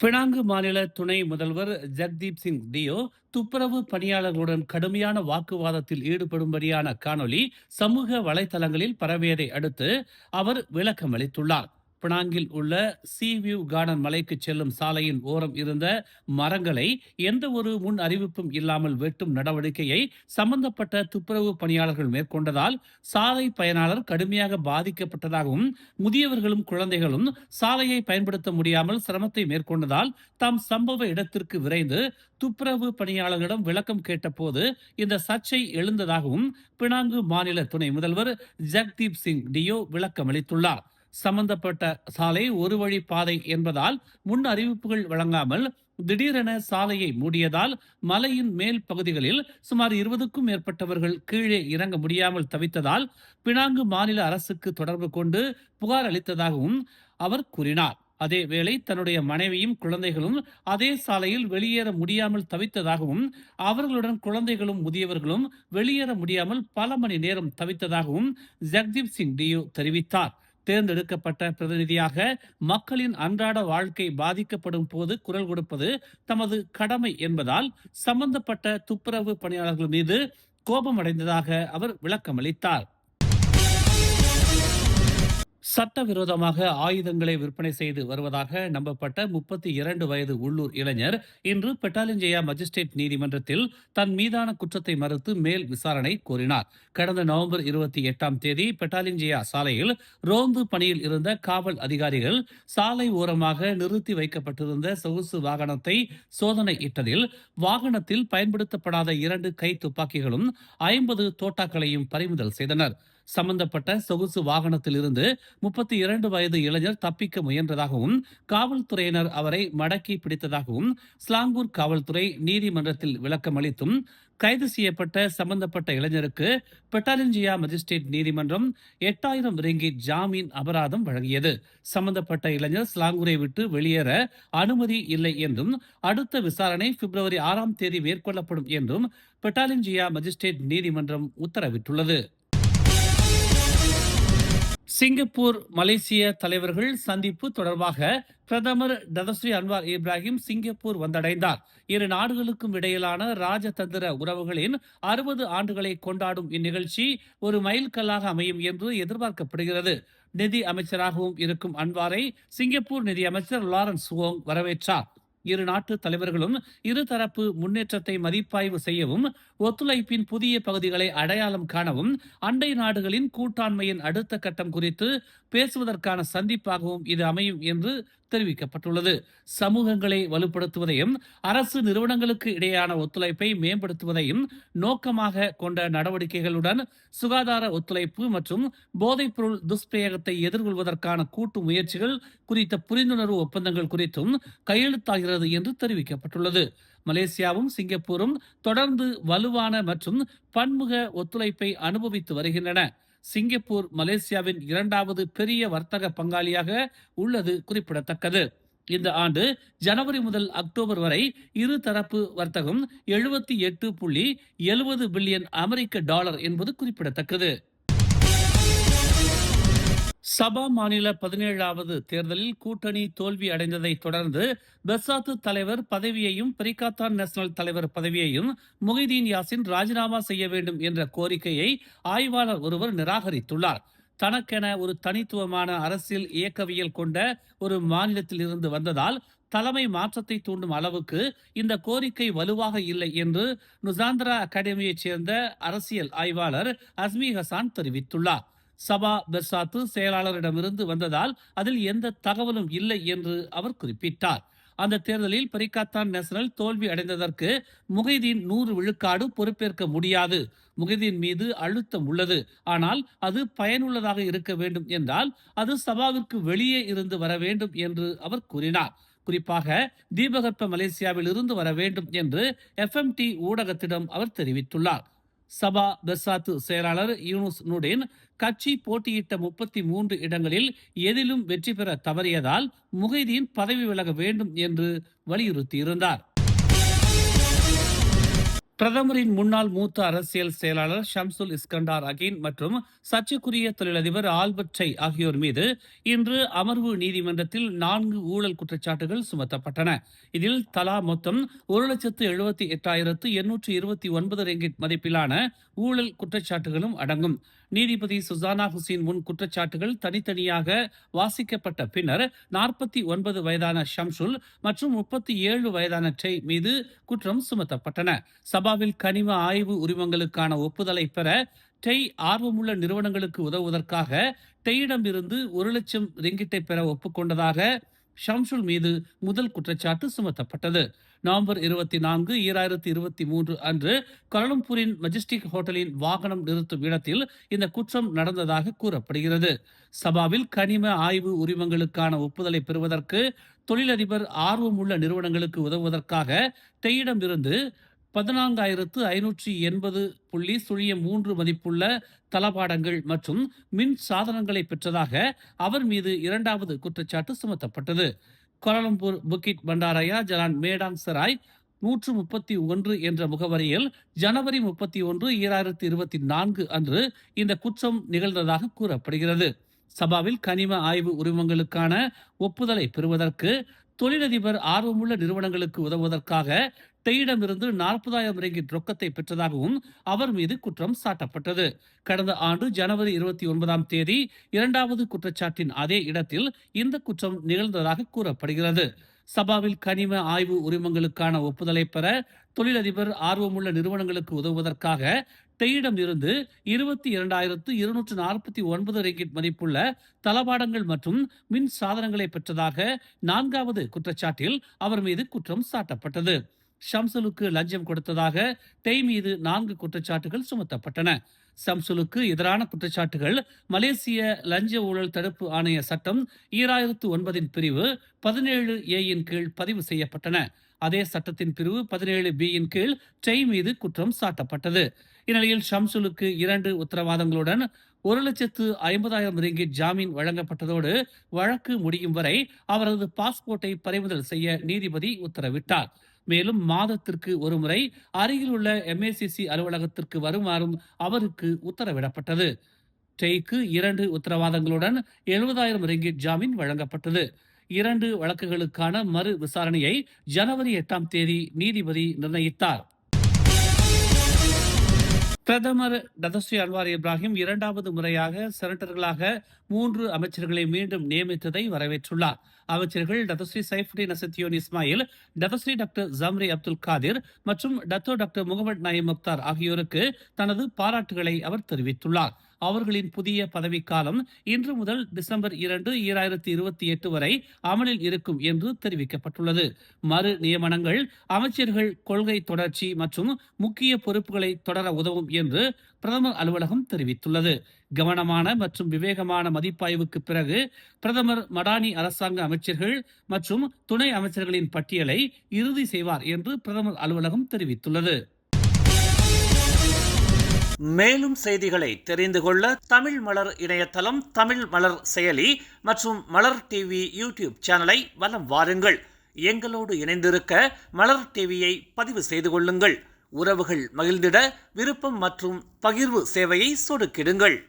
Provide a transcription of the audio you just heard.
Penang மாநில துணை முதல்வர் ஜக்தீப் சிங் டியோ துப்புரவு பணியாளர்களுடன் கடுமையான வாக்குவாதத்தில் ஈடுபடும்படியான காணொளி சமூக வலைதளங்களில் பரவியதை அடுத்து அவர் விளக்கம் அளித்துள்ளார். பினாங்கில் உள்ள சி வியூ கார்டன் மலைக்கு செல்லும் சாலையின் ஓரம் இருந்த மரங்களை எந்த ஒரு முன் அறிவிப்பும் இல்லாமல் வெட்டும் நடவடிக்கையை சம்பந்தப்பட்ட துப்புரவு பணியாளர்கள் மேற்கொண்டதால் சாலை பயனாளர் கடுமையாக பாதிக்கப்பட்டதாகவும், முதியவர்களும் குழந்தைகளும் சாலையை பயன்படுத்த முடியாமல் சிரமத்தை மேற்கொண்டதால் தாம் சம்பவ இடத்திற்கு விரைந்து துப்புரவு பணியாளர்களிடம் விளக்கம் கேட்டபோது இந்த சர்ச்சை எழுந்ததாகவும் பினாங்கு மாநில துணை முதல்வர் ஜக்தீப் சிங் டியோ விளக்கம் அளித்துள்ளார். சம்பந்தப்பட்ட சாலை ஒரு வழி பாதை என்பதால் முன் அறிவிப்புகள் வழங்காமல் திடீரென சாலையை மூடியதால் மலையின் மேல் பகுதிகளில் சுமார் 20க்கும் மேற்பட்டவர்கள் கீழே இறங்க முடியாமல் தவித்ததால் பினாங்கு மாநில அரசுக்கு தொடர்பு கொண்டு புகார் அளித்ததாகவும் அவர் கூறினார். அதேவேளை தன்னுடைய மனைவியும் குழந்தைகளும் அதே சாலையில் வெளியேற முடியாமல் தவித்ததாகவும், அவர்களுடன் குழந்தைகளும் முதியவர்களும் வெளியேற முடியாமல் பல மணி நேரம் தவித்ததாகவும் ஜக்தீப் சிங் டியோ தெரிவித்தார். தேர்ந்தெடுக்கப்பட்ட பிரதிநிதியாக மக்களின் அன்றாட வாழ்க்கை பாதிக்கப்படும் போது குரல் கொடுப்பது தமது கடமை என்பதால் சம்பந்தப்பட்ட துப்புரவு பணியாளர்கள் மீது கோபமடைந்ததாக அவர் விளக்கமளித்தார். சட்டவிரோதமாக ஆயுதங்களை விற்பனை செய்து வருவதாக நம்பப்பட்ட 32 வயது உள்ளூர் இளைஞர் இன்று பெட்டாலிஞ்சயா மஜிஸ்ட்ரேட் நீதிமன்றத்தில் தன் மீதான குற்றத்தை மறுத்து மேல் விசாரணை கோரினார். கடந்த நவம்பர் 28ஆம் தேதி பெட்டாலிஞ்சயா சாலையில் ரோந்து பணியில் இருந்த காவல் அதிகாரிகள் சாலை ஓரமாக நிறுத்தி வைக்கப்பட்டிருந்த சொகுசு வாகனத்தை சோதனை இட்டதில் வாகனத்தில் பயன்படுத்தப்படாத 2 கை துப்பாக்கிகளும் 50 தோட்டாக்களையும் பறிமுதல் செய்தனர். சம்பந்தப்பட்ட சொகுசு வாகனத்தில் இருந்து 32 வயது இளைஞர் தப்பிக்க முயன்றதாகவும், காவல்துறையினர் அவரை மடக்கி பிடித்ததாகவும் ஸ்லாங்கூர் காவல்துறை நீதிமன்றத்தில் விளக்கம் அளித்தும், கைது செய்யப்பட்ட சம்பந்தப்பட்ட இளைஞருக்கு பெட்டாலிஞ்சியா மஜிஸ்ட்ரேட் நீதிமன்றம் 8000 ரிங்கிட் ஜாமீன் அபராதம் வழங்கியது. சம்பந்தப்பட்ட இளைஞர் ஸ்லாங்கூரை விட்டு வெளியேற அனுமதி இல்லை என்றும், அடுத்த விசாரணை பிப்ரவரி 6ஆம் தேதி மேற்கொள்ளப்படும் என்றும் பெட்டாலிஞ்சியா மஜிஸ்ட்ரேட் நீதிமன்றம் உத்தரவிட்டுள்ளது. சிங்கப்பூர் மலேசிய தலைவர்கள் சந்திப்பு தொடர்பாக பிரதமர் டதஸ்ரீ அன்வார் இப்ராஹிம் சிங்கப்பூர் வந்தடைந்தார். இரு நாடுகளுக்கும் இடையிலான ராஜதந்திர உறவுகளின் 60 ஆண்டுகளை கொண்டாடும் இந்நிகழ்ச்சி ஒரு மைல்கல்லாக அமையும் என்று எதிர்பார்க்கப்படுகிறது. நிதி அமைச்சராகவும் இருக்கும் அன்வாரை சிங்கப்பூர் நிதி அமைச்சர் லாரன்ஸ் வோங் வரவேற்றார். இரு நாட்டு தலைவர்களும் இருதரப்பு முன்னேற்றத்தை மதிப்பாய்வு செய்யவும், ஒத்துழைப்பின் புதிய பகுதிகளை அடையாளம் காணவும், அண்டை நாடுகளின் கூட்டாண்மையின் அடுத்த கட்டம் குறித்து பேசுவதற்கான சந்திப்பாகவும் இது அமையும் என்று தெரிவிக்கப்பட்டுள்ளது. சமூகங்களை வலுப்படுத்துவதையும் அரசு நிறுவனங்களுக்கு இடையேயான ஒத்துழைப்பை மேம்படுத்துவதையும் நோக்கமாக கொண்ட நடவடிக்கைகளுடன் சுகாதார ஒத்துழைப்பு மற்றும் போதைப்பொருள் துஷ்பிரயோகத்தை எதிர்கொள்வதற்கான கூட்டு முயற்சிகள் குறித்த புரிந்துணர்வு ஒப்பந்தங்கள் குறித்தும் கையெழுத்தாகிறது என்று தெரிவிக்கப்பட்டுள்ளது. மலேசியாவும் சிங்கப்பூரும் தொடர்ந்து வலுவான மற்றும் பன்முக ஒத்துழைப்பை அனுபவித்து வருகின்றன. சிங்கப்பூர் மலேசியாவின் 2வது பெரிய வர்த்தக பங்காளியாக உள்ளது குறிப்பிடத்தக்கது. இந்த ஆண்டு ஜனவரி முதல் அக்டோபர் வரை இருதரப்பு வர்த்தகம் 78.70 பில்லியன் அமெரிக்க டாலர் என்பது குறிப்பிடத்தக்கது. சபா மாநில 17வது தேர்தலில் கூட்டணி தோல்வி அடைந்ததை தொடர்ந்து பெர்சாத்து தலைவர் பதவியையும் பெரிகாத்தான் நேஷனல் தலைவர் பதவியையும் முஹிதீன் யாசின் ராஜினாமா செய்ய வேண்டும் என்ற கோரிக்கையை ஆய்வாளர் ஒருவர் நிராகரித்துள்ளார். தனக்கென ஒரு தனித்துவமான அரசியல் இயக்கவியல் கொண்ட ஒரு மாநிலத்தில் இருந்து வந்ததால் தலைமை மாற்றத்தை தூண்டும் அளவுக்கு இந்த கோரிக்கை வலுவாக இல்லை என்று நுசாந்திரா அகாடமியைச் சேர்ந்த அரசியல் ஆய்வாளர் அஸ்மி ஹசான் தெரிவித்துள்ளார். சபா பெர்சாத்து செயலாளரிடமிருந்து வந்ததால் அதில் எந்த தகவலும் இல்லை என்று அவர் குறிப்பிட்டார். அந்த தேர்தலில் பெரிகாத்தான் நேஷனல் தோல்வி அடைந்ததற்கு முஹிதீன் 100 விழுக்காடு பொறுப்பேற்க முடியாது. முஹிதீன் மீது அழுத்தம் உள்ளது. ஆனால் அது பயனுள்ளதாக இருக்க வேண்டும் என்றால் அது சபாவிற்கு வெளியே இருந்து வர வேண்டும் என்று அவர் கூறினார். குறிப்பாக தீபகற்ப மலேசியாவில் இருந்து வர வேண்டும் என்று FMT ஊடகத்திடம் அவர் தெரிவித்துள்ளார். சபா பெர்சாத்து செயலாளர் யூனுஸ் நூடின் கட்சி போட்டியிட்ட 33 இடங்களில் எதிலும் வெற்றி பெற தவறியதால் முஹிதீன் பதவி விலக வேண்டும் என்று வலியுறுத்தியிருந்தார். பிரதமரின் முன்னாள் மூத்த அரசியல் செயலாளர் ஷம்சுல் இஸ்கண்டார் அகீன் மற்றும் சர்ச்சைக்குரிய தொழிலதிபர் ஆல்பர்ட் டை ஆகியோர் மீது இன்று அமர்வு நீதிமன்றத்தில் 4 ஊழல் குற்றச்சாட்டுகள் சுமத்தப்பட்டன. இதில் தலா மொத்தம் 1,78,829 ரிங்கிட் மதிப்பிலான ஊழல் குற்றச்சாட்டுகளும் அடங்கும். நீதிபதி சுசானா ஹுசேன் முன் குற்றச்சாட்டுகள் தனித்தனியாக வாசிக்கப்பட்ட பின்னர் 49 வயதான ஷம்சுல் மற்றும் 37 வயதான டை மீது குற்றம் சுமத்தப்பட்டன. சபாவில் கனிம ஆய்வு உரிமங்களுக்கான ஒப்புதலை பெற டை ஆர்வமுள்ள நிறுவனங்களுக்கு உதவுவதற்காக டெய்யிடமிருந்து 1,00,000 ரிங்கிட்டை பெற ஒப்புக்கொண்டதாக ஷம்சுல் மீது முதல் குற்றச்சாட்டு சுமத்தப்பட்டது. நவம்பர் 24, 2023 அன்று கோலாலம்பூரின் மெஜஸ்டிக் ஹோட்டலின் வாகனம் நிறுத்தும் இடத்தில் இந்த குற்றம் நடந்ததாக கூறப்படுகிறது. சபாவில் கனிம ஆய்வு உரிமங்களுக்கான ஒப்புதலை பெறுவதற்கு தொழிலதிபர் ஆர்வமுள்ள நிறுவனங்களுக்கு உதவுவதற்காக டெய்யிடமிருந்து 14,580.03 மதிப்புள்ள தளபாடங்கள் மற்றும் மின் சாதனங்களை பெற்றதாக அவர் மீது இரண்டாவது குற்றச்சாட்டு சுமத்தப்பட்டது. கோலாலம்பூர் புக்கிட் பண்டாரயா ஜலான் மேடாங் சராய் 131 என்ற முகவரியில் ஜனவரி 31, 2024 அன்று இந்த குற்றம் நிகழ்ந்ததாக கூறப்படுகிறது. சபாவில் கனிம ஆய்வு உரிமங்களுக்கான ஒப்புதலை பெறுவதற்கு தொழிலதிபர் ஆர்வமுள்ள நிறுவனங்களுக்கு உதவுவதற்காக டெய்யிடமிருந்து 40,000 ரிங்கிட் ரொக்கத்தை பெற்றதாகவும் அவர் மீது குற்றம் சாட்டப்பட்டது. கடந்த ஆண்டு ஜனவரி 29ஆம் தேதி இரண்டாவது குற்றச்சாட்டின் அதே இடத்தில் இந்த குற்றம் நிகழ்ந்ததாக கூறப்படுகிறது. சபாவில் கனிம ஆய்வு உரிமங்களுக்கான ஒப்புதலை பெற தொழிலதிபர் ஆர்வமுள்ள நிறுவனங்களுக்கு உதவுவதற்காக டெய்யிடம் இருந்து 22,249 ரிங்கிட் மதிப்புள்ள தளபாடங்கள் மற்றும் மின் சாதனங்களை பெற்றதாக 4வது குற்றச்சாட்டில் அவர் மீது குற்றம் சாட்டப்பட்டது. ஷம்சுலுக்கு லஞ்சம் கொடுத்ததாக டெய் மீது 4 குற்றச்சாட்டுகள் சுமத்தப்பட்டன. ஷம்சுலுக்கு எதிரான குற்றச்சாட்டுகள் மலேசிய லஞ்ச ஊழல் தடுப்பு ஆணைய சட்டம் 2009 பிரிவு 17A கீழ் பதிவு செய்யப்பட்டன. அதே சட்டத்தின் பிரிவு 17B கீழ் டெய் மீது குற்றம் சாட்டப்பட்டது. இந்நிலையில் ஷம்சுலுக்கு 2 உத்தரவாதங்களுடன் 1,50,000 ரிங்கிட் ஜாமீன் வழங்கப்பட்டதோடு வழக்கு முடியும் வரை அவரது பாஸ்போர்ட்டை பறிமுதல் செய்ய நீதிபதி உத்தரவிட்டார். மேலும் மாதத்திற்கு ஒருமுறை அருகில் உள்ள MACC அலுவலகத்திற்கு வருமாறும் அவருக்கு உத்தரவிடப்பட்டது. டெய்க்கு 2 உத்தரவாதங்களுடன் 70,000 ரிங்கிட் ஜாமீன் வழங்கப்பட்டது. 2 வழக்குகளுக்கான மறு விசாரணையை ஜனவரி 8ஆம் தேதி நீதிபதி நிர்ணயித்தார். பிரதமர் டதஸ்ரீ அன்வார் இப்ராஹிம் 2வது முறையாக செனட்டர்களாக 3 அமைச்சர்களை மீண்டும் நியமித்ததை வரவேற்றுள்ளார். அமைச்சர்கள் டதஸ்ரீ சைஃபுடின் அசத்தியோன் Ismail, Dato' Sri doctor Zambry Abdul Kadir மற்றும் டாக்டர் முகமது நயீம் முக்தார் ஆகியோருக்கு தனது பாராட்டுகளை அவர் தெரிவித்துள்ளார். அவர்களின் புதிய பதவிக்காலம் இன்று முதல் டிசம்பர் 2, 2028 வரை அமலில் இருக்கும் என்று தெரிவிக்கப்பட்டுள்ளது. மறு நியமனங்கள் அமைச்சர்கள் கொள்கை தொடர்ச்சி மற்றும் முக்கிய பொறுப்புகளை தொடர உதவும் என்று பிரதமர் அலுவலகம் தெரிவித்துள்ளது. கவனமான மற்றும் விவேகமான மதிப்பாய்வுக்கு பிறகு பிரதமர் மடானி அரசாங்க அமைச்சர்கள் மற்றும் துணை அமைச்சர்களின் பட்டியலை இறுதி செய்வார் என்று பிரதமர் அலுவலகம் தெரிவித்துள்ளது. மேலும் செய்திகளை தெரிந்து கொள்ள தமிழ் மலர் இணையதளம், தமிழ் மலர் செயலி மற்றும் மலர் டிவி யூடியூப் சேனலை வலம் வாருங்கள். எங்களோடு இணைந்திருக்க மலர் டிவியை பதிவு செய்து கொள்ளுங்கள். உறவுகள் மகிழ்ந்திட விருப்பம் மற்றும் பகிர்வு சேவையை சொடுக்கிடுங்கள்.